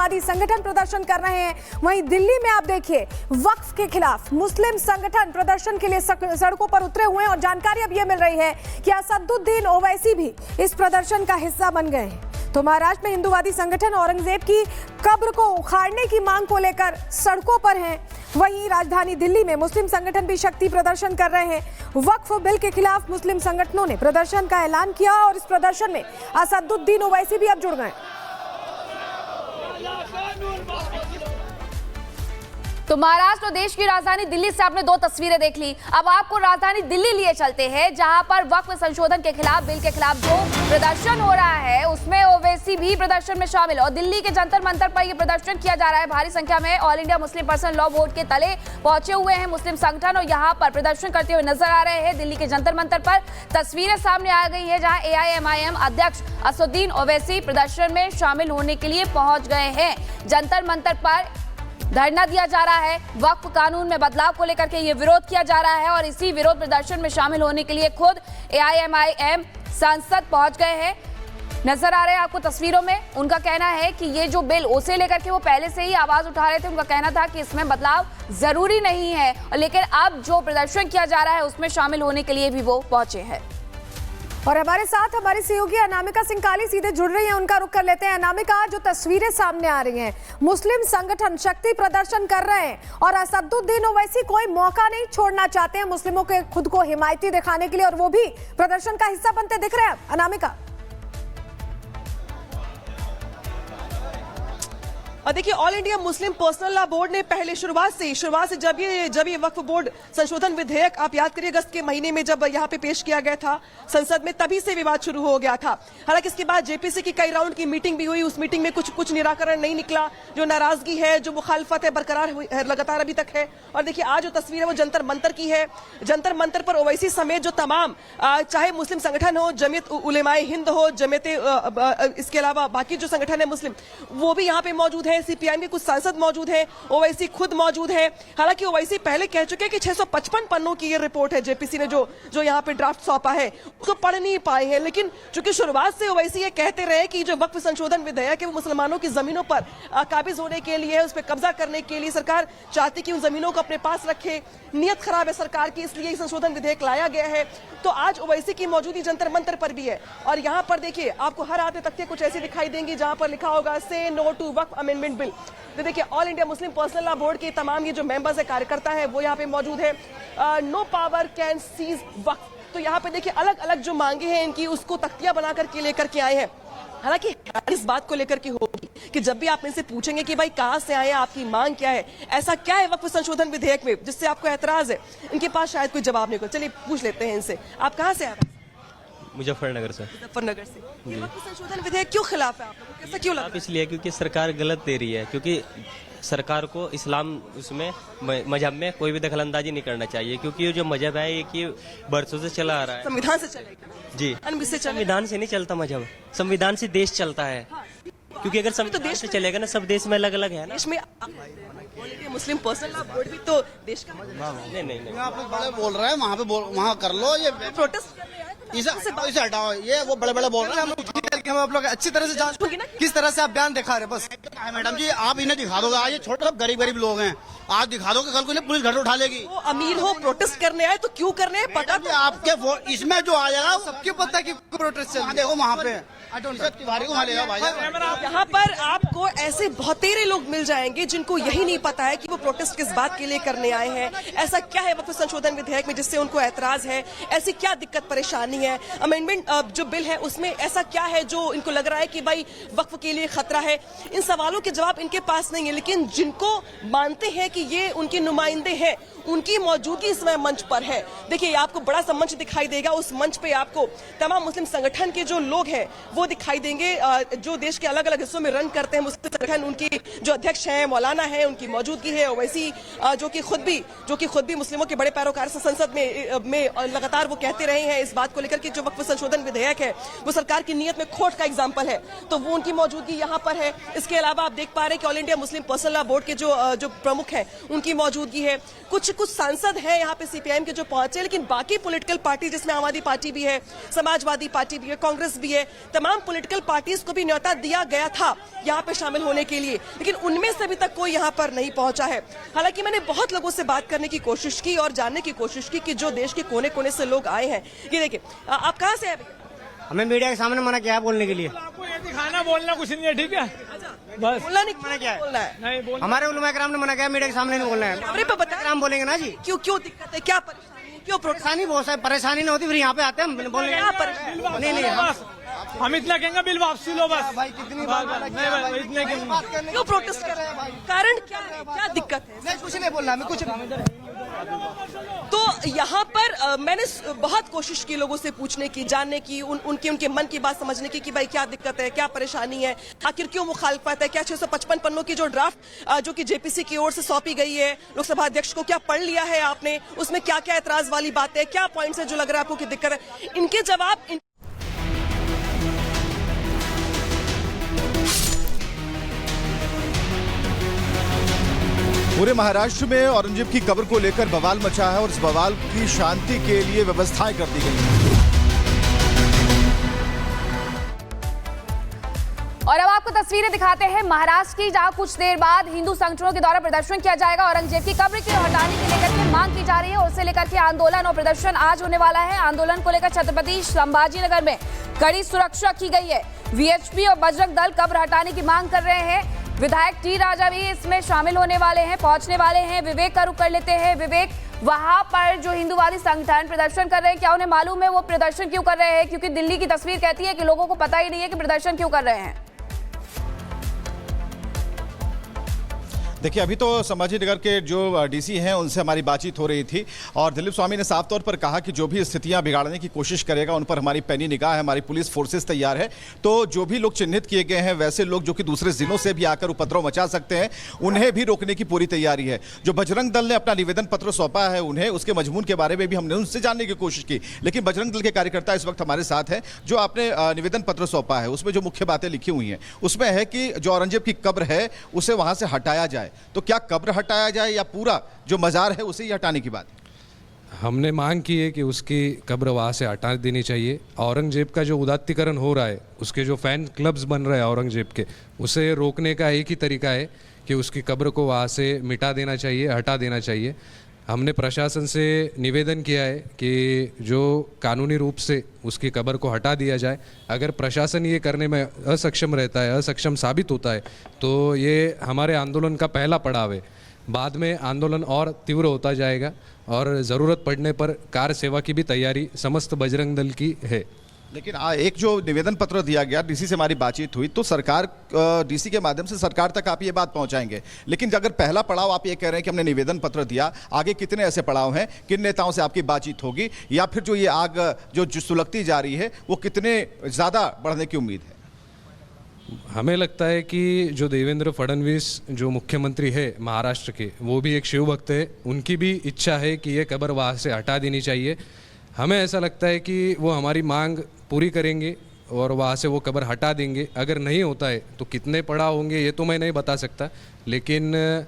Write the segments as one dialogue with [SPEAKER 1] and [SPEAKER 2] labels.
[SPEAKER 1] हिंदूवादी संगठन प्रदर्शन कर रहे हैं। वहीं दिल्ली में आप देखिए वक्फ के खिलाफ मुस्लिम संगठन प्रदर्शन के लिए सड़कों पर उतरे हुए हैं और जानकारी अब यह मिल रही है कि असदुद्दीन ओवैसी भी इस प्रदर्शन का हिस्सा बन गए हैं। तो महाराष्ट्र में हिंदूवादी संगठन औरंगजेब की कब्र को उखाड़ने की मांग को लेकर सड़कों पर हैं। वहीं राजधानी दिल्ली में मुस्लिम संगठन भी शक्ति प्रदर्शन कर रहे हैं। वक्फ बिल के खिलाफ मुस्लिम संगठनों ने प्रदर्शन का ऐलान किया और इस प्रदर्शन में असदुद्दीन ओवैसी भी अब जुड़ गए।
[SPEAKER 2] तो महाराष्ट्र और देश की राजधानी दिल्ली से आपने दो तस्वीरें देख ली। अब आपको राजधानी दिल्ली लिए चलते हैं, जहां पर वक्फ संशोधन के खिलाफ, बिल के खिलाफ जो प्रदर्शन हो रहा है उसमें ओवैसी भी प्रदर्शन में शामिल है और दिल्ली के जंतर मंतर पर यह प्रदर्शन किया जा रहा है। भारी संख्या में all India Muslim personal law board के तले पहुंचे हुए हैं मुस्लिम संगठन और यहाँ पर प्रदर्शन करते हुए नजर आ रहे हैं। दिल्ली के जंतर मंतर पर तस्वीरें सामने आ गई है, जहाँ AIMIM अध्यक्ष असदुद्दीन ओवैसी प्रदर्शन में शामिल होने के लिए पहुंच गए हैं। जंतर मंतर पर धरना दिया जा रहा है। वक्फ कानून में बदलाव को लेकर के ये विरोध किया जा रहा है और इसी विरोध प्रदर्शन में शामिल होने के लिए खुद AIMIM सांसद पहुंच गए हैं। नजर आ रहे हैं आपको तस्वीरों में। उनका कहना है कि ये जो बिल उसे लेकर के वो पहले से ही आवाज उठा रहे थे। उनका कहना था कि इसमें बदलाव जरूरी नहीं है, लेकिन अब जो प्रदर्शन किया जा रहा है उसमें शामिल होने के लिए भी वो पहुंचे हैं।
[SPEAKER 1] और हमारे साथ हमारी सहयोगी अनामिका सिंह काली सीधे जुड़ रही हैं, उनका रुख कर लेते हैं। अनामिका, जो तस्वीरें सामने आ रही हैं, मुस्लिम संगठन शक्ति प्रदर्शन कर रहे हैं और असदुद्दीन ओवैसी कोई मौका नहीं छोड़ना चाहते हैं मुस्लिमों के खुद को हिमायती दिखाने के लिए और वो भी प्रदर्शन का हिस्सा बनते दिख रहे हैं। अनामिका,
[SPEAKER 3] और देखिए all India Muslim personal law board ने पहले शुरुआत से जब ये वक्फ बोर्ड संशोधन विधेयक, आप याद करिए अगस्त के महीने में जब यहाँ पे पेश किया गया था संसद में, तभी से विवाद शुरू हो गया था। हालांकि इसके बाद JPC की कई राउंड की मीटिंग भी हुई, उस मीटिंग में कुछ निराकरण नहीं निकला। जो नाराजगी है, जो मुखालफत है, बरकरार है, लगातार अभी तक है। और देखिए आज जो तस्वीर है वो जंतर मंतर की है। जंतर मंतर पर ओवैसी समेत जो तमाम चाहे मुस्लिम संगठन हो, जमीयत उलेमाए हिंद हो, जमीयत, इसके अलावा बाकी जो संगठन है मुस्लिम, वो भी यहाँ पे मौजूद है। CPIM के कुछ सांसद मौजूद हैं, ओवैसी खुद मौजूद हैं। हालांकि ओवैसी पहले कह चुके हैं कि 655 पन्नों की ये रिपोर्ट है, JPC ने जो यहाँ पे ड्राफ्ट सौंपा है उसको पढ़ नहीं पाए हैं। लेकिन चूंकि शुरुआत से ओवैसी ये कहते रहे कि जो वक्फ संशोधन विधेयक है वो मुसलमानों की जमीनों पर काबिज होने के लिए, उस पर कब्जा करने के लिए सरकार चाहती कि उन जमीनों को अपने पास रखे। नीयत खराब है सरकार की, इसलिए संशोधन विधेयक लाया गया है। तो आज ओवैसी की मौजूदगी जंतर मंतर पर भी है और यहाँ पर देखिए आपको हर आधे तख्ते कुछ ऐसे दिखाई देंगे जहां पर लिखा होगा say no to Waqf amendment bill. तो देखिए all India Muslim personal law board के तमाम ये जो मेंबर्स है, कार्यकर्ता है, वो यहाँ पे मौजूद है। नो पावर कैन सीज वक्फ। तो यहाँ पे देखिए अलग अलग जो मांगे हैं इनकी, उसको तख्तियां बना करके लेकर के आए हैं। हालांकि इस बात को लेकर के होगी कि जब भी आप इनसे पूछेंगे कि भाई कहां से आए हैं, आपकी मांग क्या है, ऐसा क्या है वक्फ संशोधन विधेयक में जिससे आपको ऐतराज है, इनके पास शायद कोई जवाब नहीं होगा। चलिए पूछ लेते हैं इनसे, आप कहां से आए?
[SPEAKER 4] मुजफ्फरनगर से।
[SPEAKER 3] मुजफ्फरनगर से। ये वक्फ संशोधन विधेयक क्यों खिलाफ है आपको, कैसा क्यों लगा?
[SPEAKER 4] इसलिए क्योंकि सरकार गलत दे रही है, क्योंकि सरकार को इस्लाम उसमें मजहब में कोई भी दखलंदाजी नहीं करना चाहिए, क्योंकि ये जो मजहब है ये कि बरसों से चला आ रहा है।
[SPEAKER 3] संविधान से चलेगा
[SPEAKER 4] जी, संविधान से नहीं चलता मजहब, संविधान से देश चलता है। क्योंकि अगर संविधान देश से चलेगा ना, सब देश में अलग अलग है ना।
[SPEAKER 3] देश में मुस्लिम पर्सनल लॉ बोर्ड भी तो देश का
[SPEAKER 4] नहीं
[SPEAKER 5] आप लोग बड़े बोल रहे हैं, वहाँ कर लो। ये
[SPEAKER 3] प्रोटेस्ट
[SPEAKER 5] इसे हटाओ, ये वो बड़े बड़े बोल रहे हैं। हम आप लोग अच्छी तरह से जांच होगी ना, किस तरह से आप बयान दिखा रहे हैं। बस मैडम जी, आप इन्हें दिखा दोगे, आज ये छोटे गरीब लोग हैं, आज दिखा दोगे, कल को इन्हें पुलिस घर उठा लेगी।
[SPEAKER 3] वो अमीर हो, प्रोटेस्ट करने आए तो क्यों करने हैं, पता
[SPEAKER 5] तो आपके इसमें जो आ जाएगा सबके पता है कि प्रोटेस्ट चल रहा है। देखो वहाँ पे तिवारी को लेगा भाई।
[SPEAKER 3] यहाँ पर आपको ऐसे बहुतेरे लोग मिल जाएंगे जिनको यही नहीं पता है कि वो प्रोटेस्ट किस बात के लिए करने आए हैं। ऐसा क्या है वक्फ संशोधन विधेयक में जिससे उनको ऐतराज है, ऐसी क्या दिक्कत परेशानी है, अमेंडमेंट जो बिल है उसमें ऐसा क्या है जो इनको लग रहा है कि भाई वक्फ के लिए खतरा है। इन सवालों के जवाब इनके पास नहीं है, लेकिन जिनको मानते हैं कि ये उनके नुमाइंदे हैं, उनकी मौजूदगी इस समय मंच पर है। देखिए आपको बड़ा सा मंच दिखाई देगा, उस मंच पे आपको तमाम मुस्लिम संगठन के जो लोग हैं वो दिखाई देंगे, जो देश के अलग अलग हिस्सों में रन करते हैं मुस्लिम संगठन, उनकी जो अध्यक्ष हैं मौलाना है, उनकी मौजूदगी है। ओवैसी जो कि खुद भी मुस्लिमों के बड़े पैरोकार से संसद में लगातार वो कहते रहे हैं इस बात को लेकर कि जो वक्फ संशोधन विधेयक है वो सरकार की नीयत में विस्फोट का एग्जाम्पल है, तो वो उनकी मौजूदगी यहाँ पर है। इसके अलावा आप देख पा रहे हैं कि all India Muslim personal law board के जो प्रमुख हैं उनकी मौजूदगी है। कुछ सांसद हैं यहाँ पे सीपीआईएम के जो पहुंचे, लेकिन बाकी पॉलिटिकल पार्टी जिसमें आम आदमी पार्टी भी है, समाजवादी पार्टी भी है, कांग्रेस भी है, तमाम पॉलिटिकल पार्टीज को भी न्योता दिया गया था यहाँ पे शामिल होने के लिए, लेकिन उनमें से अभी तक कोई यहाँ पर नहीं पहुंचा है। हालांकि मैंने बहुत लोगों से बात करने की कोशिश की और जानने की कोशिश की कि जो देश के कोने कोने से लोग आए हैं। ये देखिए, आप कहाँ से हैं?
[SPEAKER 6] हमें मीडिया के सामने मना किया है बोलने के लिए।
[SPEAKER 7] आपको ये दिखाना, बोलना कुछ नहीं है, ठीक है? बस
[SPEAKER 3] बोलना नहीं,
[SPEAKER 6] मना किया है।
[SPEAKER 3] बोलना है
[SPEAKER 7] नहीं बोल।
[SPEAKER 6] हमारे उलमा कराम ने मना किया, मीडिया के सामने नहीं बोलना है।
[SPEAKER 3] कैमरे पे बता,
[SPEAKER 6] कराम बोलेंगे ना जी।
[SPEAKER 3] क्यों दिक्कत है, क्या परेशानी है, क्यों
[SPEAKER 6] परेशानी बहुत सारी परेशानी नहीं होती, फिर यहाँ पे आते हैं हम बोलने। नहीं
[SPEAKER 7] हम इतना कहेंगे, बिल वापसी लो बस।
[SPEAKER 6] भाई कितनी
[SPEAKER 7] इतने
[SPEAKER 3] क्यों प्रोटेस्ट कर रहे हैं? कारण क्या है, क्या दिक्कत है?
[SPEAKER 6] नहीं कुछ नहीं बोलना, हमें कुछ
[SPEAKER 3] तो यहाँ पर मैंने बहुत कोशिश की लोगों से पूछने की, जानने की, उनके मन की बात समझने की कि भाई क्या दिक्कत है, क्या परेशानी है, आखिर क्यों मुखालफत है, क्या 655 पन्नों की जो ड्राफ्ट जो कि जेपीसी की ओर से सौंपी गई है लोकसभा अध्यक्ष को, क्या पढ़ लिया है आपने, उसमें क्या क्या एतराज वाली बात है, क्या पॉइंट्स है जो लग रहा है आपको कि दिक्कत है, इनके जवाब
[SPEAKER 8] पूरे महाराष्ट्र में औरंगजेब की कब्र को लेकर बवाल मचा है और इस बवाल की शांति के लिए व्यवस्थाएं कर दी गई हैं।
[SPEAKER 2] और अब आपको तस्वीरें दिखाते हैं महाराष्ट्र की, जहां कुछ देर बाद हिंदू संगठनों के द्वारा प्रदर्शन किया जाएगा। औरंगजेब की कब्र को हटाने के लेकर के मांग की जा रही है और उसे लेकर के आंदोलन और प्रदर्शन आज होने वाला है। आंदोलन को लेकर छत्रपति संभाजी नगर में कड़ी सुरक्षा की गई है। वीएचपी और बजरंग दल कब्र हटाने की मांग कर रहे हैं। विधायक टी राजा भी इसमें शामिल होने वाले हैं, पहुंचने वाले हैं। विवेक का रुख कर लेते हैं। विवेक, वहां पर जो हिंदूवादी संगठन प्रदर्शन कर रहे हैं, क्या उन्हें मालूम है वो प्रदर्शन क्यों कर रहे हैं? क्योंकि दिल्ली की तस्वीर कहती है कि लोगों को पता ही नहीं है कि प्रदर्शन क्यों कर रहे हैं।
[SPEAKER 8] देखिए, अभी तो संभाजी नगर के जो डीसी हैं उनसे हमारी बातचीत हो रही थी और दिलीप स्वामी ने साफ तौर पर कहा कि जो भी स्थितियां बिगाड़ने की कोशिश करेगा उन पर हमारी पैनी निगाह है, हमारी पुलिस फोर्सेस तैयार है। तो जो भी लोग चिन्हित किए गए हैं, वैसे लोग जो कि दूसरे जिलों से भी आकर उपद्रव मचा सकते हैं, उन्हें भी रोकने की पूरी तैयारी है। जो बजरंग दल ने अपना निवेदन पत्र सौंपा है उन्हें, उसके मजमून के बारे में भी हमने उनसे जानने की कोशिश की, लेकिन बजरंग दल के कार्यकर्ता इस वक्त हमारे साथ हैं। जो आपने निवेदन पत्र सौंपा है उसमें जो मुख्य बातें लिखी हुई हैं उसमें है कि जो औरंगजेब की कब्र है उसे वहां से हटाया जाए। तो क्या कब्र हटाया जाए या पूरा जो मजार है उसे ही हटाने की बात?
[SPEAKER 9] हमने मांग की है कि उसकी कब्र वहाँ से हटा देनी चाहिए। औरंगजेब का जो उदात्तीकरण हो रहा है, उसके जो फैन क्लब्स बन रहे हैं औरंगजेब के, उसे रोकने का एक ही तरीका है कि उसकी कब्र को वहाँ से मिटा देना चाहिए, हटा देना चाहिए। हमने प्रशासन से निवेदन किया है कि जो कानूनी रूप से उसकी कब्र को हटा दिया जाए। अगर प्रशासन ये करने में असक्षम रहता है, असक्षम साबित होता है, तो ये हमारे आंदोलन का पहला पड़ाव है। बाद में आंदोलन और तीव्र होता जाएगा और ज़रूरत पड़ने पर कार सेवा की भी तैयारी समस्त बजरंग दल की है।
[SPEAKER 8] लेकिन एक जो निवेदन पत्र दिया गया, डीसी से हमारी बातचीत हुई तो सरकार, डीसी के माध्यम से सरकार तक आप ये बात पहुंचाएंगे, लेकिन अगर पहला पड़ाव आप ये कह रहे हैं कि हमने निवेदन पत्र दिया, आगे कितने ऐसे पड़ाव हैं, किन नेताओं से आपकी बातचीत होगी, या फिर जो ये आग जो सुलगती जा रही है वो कितने ज़्यादा बढ़ने की उम्मीद है?
[SPEAKER 9] हमें लगता है कि जो देवेंद्र फडणवीस जो मुख्यमंत्री है महाराष्ट्र के, वो भी एक शिव भक्त है। उनकी भी इच्छा है कि ये कब्र वहाँ से हटा देनी चाहिए। हमें ऐसा लगता है कि वो हमारी मांग पूरी करेंगे और वहाँ से वो कब्र हटा देंगे। अगर नहीं होता है तो कितने पड़ाव होंगे ये तो मैं नहीं बता सकता, लेकिन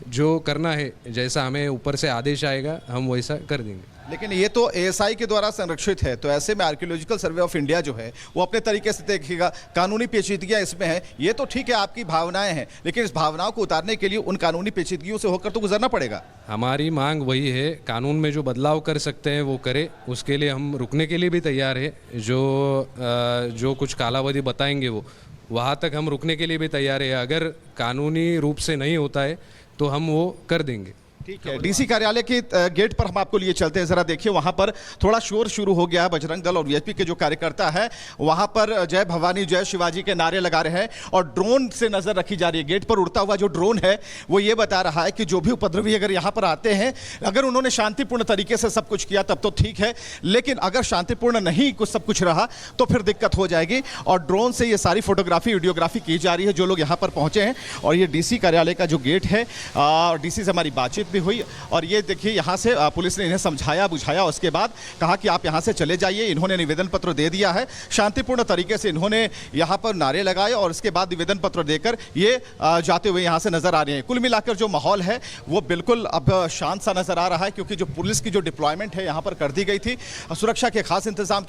[SPEAKER 9] जो करना है, जैसा हमें ऊपर से आदेश आएगा हम वैसा कर देंगे।
[SPEAKER 8] लेकिन ये तो एएसआई के द्वारा संरक्षित है, तो ऐसे में आर्कियोलॉजिकल सर्वे ऑफ इंडिया जो है वो अपने तरीके से देखेगा, कानूनी पेचीदगियां इसमें हैं। ये तो ठीक है, आपकी भावनाएं हैं, लेकिन इस भावनाओं को उतारने के लिए उन कानूनी पेचीदगियों से होकर तो गुजरना पड़ेगा।
[SPEAKER 9] हमारी मांग वही है, कानून में जो बदलाव कर सकते हैं वो करें, उसके लिए हम रुकने के लिए भी तैयार है। जो कुछ कालावधि बताएंगे वो वहाँ तक हम रुकने के लिए भी तैयार है। अगर कानूनी रूप से नहीं होता है तो हम वो कर देंगे।
[SPEAKER 8] ठीक है, डीसी कार्यालय के गेट पर हम आपको लिए चलते हैं। जरा देखिए, वहां पर थोड़ा शोर शुरू हो गया है। बजरंग दल और वीएचपी के जो कार्यकर्ता है वहां पर जय भवानी जय शिवाजी के नारे लगा रहे हैं और ड्रोन से नजर रखी जा रही है। गेट पर उड़ता हुआ जो ड्रोन है वो ये बता रहा है कि जो भी उपद्रवी अगर यहाँ पर आते हैं, अगर उन्होंने शांतिपूर्ण तरीके से सब कुछ किया तब तो ठीक है, लेकिन अगर शांतिपूर्ण नहीं कुछ सब कुछ रहा तो फिर दिक्कत हो जाएगी। और ड्रोन से ये सारी फोटोग्राफी वीडियोग्राफी की जा रही है जो लोग यहाँ पर पहुंचे हैं। और ये डीसी कार्यालय का जो गेट है, डीसी से हमारी बातचीत भी हुई और ये देखिए यहाँ से पुलिस ने इन्हें समझाया बुझाया, उसके बाद कहा कि आप यहाँ से चले जाइए। इन्होंने निवेदन पत्र दे दिया है, शांतिपूर्ण तरीके से इन्होंने यहाँ पर नारे लगाए और उसके बाद निवेदन पत्र देकर ये जाते हुए यहाँ से नजर आ रहे हैं। कुल मिलाकर जो माहौल है वो बिल्कुल अब शांत सा नजर आ रहा है, क्योंकि जो पुलिस की जो डिप्लॉयमेंट है यहाँ पर कर दी गई थी, सुरक्षा के खास इंतजाम